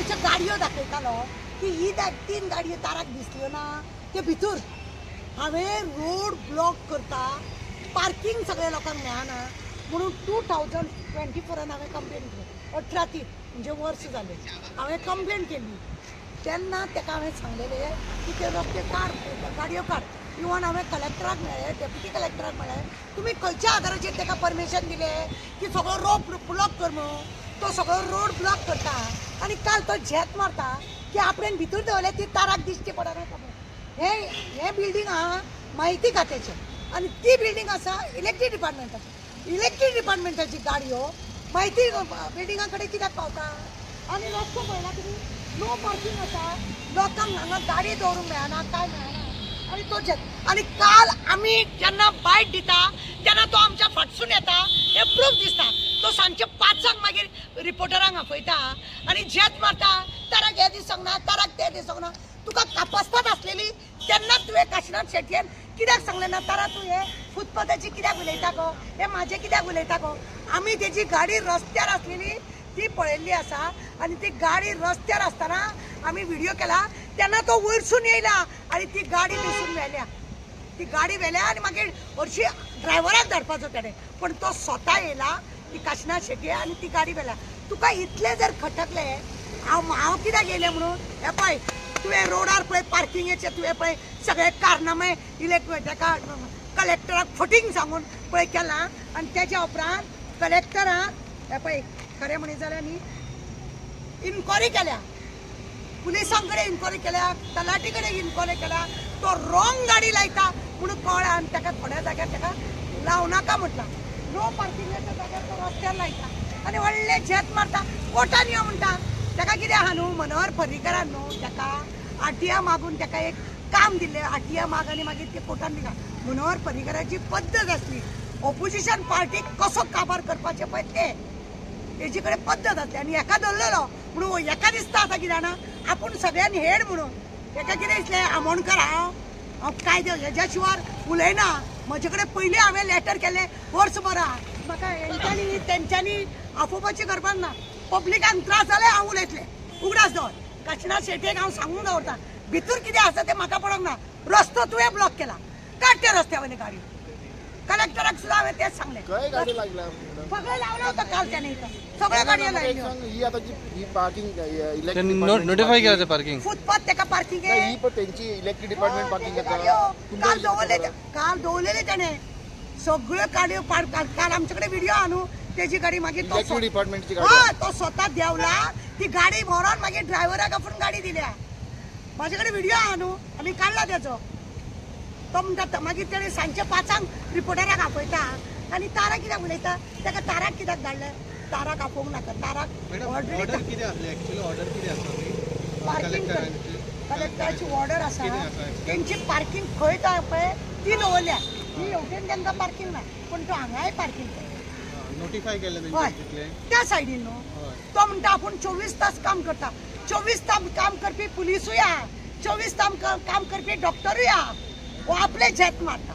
ताराच्यो गाडयो दाखयतालो की ही 3 गाडयो ताराक दिसल्यो ना ते भितर हांवें रोड ब्लॉक करता पार्किंग सगळ्या लोकांक मेळना म्हणून 2024 हांवें कंप्लेन केली 18 म्हणजे वर्स जालें हांवें कंप्लेन केली तेन्ना ताका हांवें सांगलेलें की ते रस्ते काड गाडयो काड इवन हांवें कलेक्टराक मेळ्ळें डेप्युटी कलेक्टराक मेळ्ळें तुमी खंयच्या आदाराचेर ताका परमिशन दिलें की सगळो रोड ब्लॉक कर म्हणून तो सगळो रोड ब्लॉक करता आनी काल तो झेत मारता की आपणें भितर दवरले ती ताराक दिश्टी पडना हे बिल्डींग आहा म्हायती खात्याचें आनी ती बिल्डींग आसा इलेक्ट्रीक डिपार्टमेंटाची गाडयो म्हायती बिल्डिंगा कडेन कित्याक पावता आनी रस्तो पळयला तुमी नो पार्किंग आसा लोकांक हांगा गाडी दवरूंक मेळना काय मेळना आनी तो झेत आनी काल आमी जेन्ना बायट दिता तेन्ना तो आमच्या फाटसून येता हे प्रूफ दिसता तो सांजचे 5 मागीर रिपोर्टरांक आपयता आनी झेत मारता ताराक हे दिसोंक ना ताराक ते दिसोंक ना तुका कापासतात आसलेली तेन्ना तुवें काशिनाथ शेट्टीन कित्याक सांगलें ना तारा तूं हे फुटपाथाची कित्याक उलयता गो हे म्हाजे कित्याक उलयता गो आमी तेजी गाडी रस्त्यार आसलेली ती पळयल्ली आसा आनी ती गाडी रस्त्यार आसतना आमी व्हिडिओ केला तेन्ना तो वयरसून येयला आनी ती गाडी दिसून व्हेल्या ती गाडी व्हेल्या आनी मागीर हरशी ड्रायव्हराक धाडपाचो तेणें पण तो स्वता येयला ती काशिनाथ शेट्टी आनी ती गाडी व्हेल्या तुका इतले जर खटकले हांव कित्याक येयलें म्हणून हे पळय तुवें रोडार पळय पार्किंगेचे तुवें पळय सगळे कारनामे ताका कलेक्टराक फटींग सांगून पळय केला आनी तेज्या उपरांत कलेक्टराक हे पळय खरें म्हणत जाल्यार न्ही इन्क्वायरी केल्या पुलिसां कडेन इन्क्वायरी केल्या तलाटी कडेन इन्क्वायरी केल्या तो रॉंग गाडी लायता म्हणून कळ्ळें आनी ताका थोड्या जाग्यार ताका लावं नाका म्हटलां नो पार्किंगाच्या जाग्यार तो रस्त्यार लायता आनी व्हडलें झेत मारता कोर्टान यो म्हणटा ताका कितें आहा न्हू मनोहर पर्रीकरान न्हू ताका आरटीआ मागून ताका एक काम दिल्लें आरटीआ माग आनी मागीर ते कोर्टान दिला मनोहर पर्रीकराची पद्दत आसली ऑपोजिशन पार्टीक कसो काबार करपाचें पळय ते तेजे कडेन पद्दत आसली आनी हेका धरलेलो म्हणून हेका दिसता आतां कितें जाणा आपूण सगळ्यांनी हेड म्हणून तेका कितें दिसलें आमोणकर हांव कायदे हेज्या शिवार उलयना म्हजे कडेन पयलीं हांवें लॅटर केलें वर्सभरा म्हाका हेंच्यांनी तेंच्यांनी आपोवपाची गरज ना पब्लिकांक त्रास जाले हांव उलयतलें उगडास दवर काशिनाथ शेट्टीक हांव सांगून दवरता भितर कितें आसा तें म्हाका पडोंक ना रस्तो तुवें ब्लॉक केला काड त्या रस्त्या वयली गाडी कलेक्टराक सुद्दां हांवें तेंच सांगलें सगळें लावलें होतं काल त्याने इथं सगळ्या गाडयो लायल्यो नोटिफाय केलं पार्किंग फुटपाथ ताका पार्किंग ही पण त्यांची इलेक्ट्रिक डिपार्टमेंट पार्किंग काल दवरलेले त्याने सगळ्यो गाडयो काल आमचे कडेन व्हिडिओ आहा न्हू तेजी गाडी मागीर डिपार्टमेंटची तो स्वता देवला ती गाडी व्हरोन मागीर ड्रायव्हराक आपूण गाडी दिल्या म्हाजे कडेन व्हिडिओ आहा न्हू आमी काडला तेजो तो म्हणटा मागीर तेणें सांजचे 5 रिपोर्टराक आपयता आनी तारा कित्याक उलयता ताका ताराक कित्याक धाडलें ताराक आपोवंक नाका ताराक ऑर्डर कितें आसली एक्चुअली ऑर्डर कितें आसा पार्किंग कलेक्टराची ऑर्डर आसा तेंची पार्किंग खंय पळय ती दवरल्या ही हेवटेन तांकां पार्किंग ना पूण तो हांगाय पार्किंग नोटिफाय केलें त्या सायडीन न्हू तो म्हणटा आपूण 24 तास काम करता 24 तास काम करपी पुलिसूय आहा 24 तास काम करपी डॉक्टरूय आहा वो आपले झेत मारता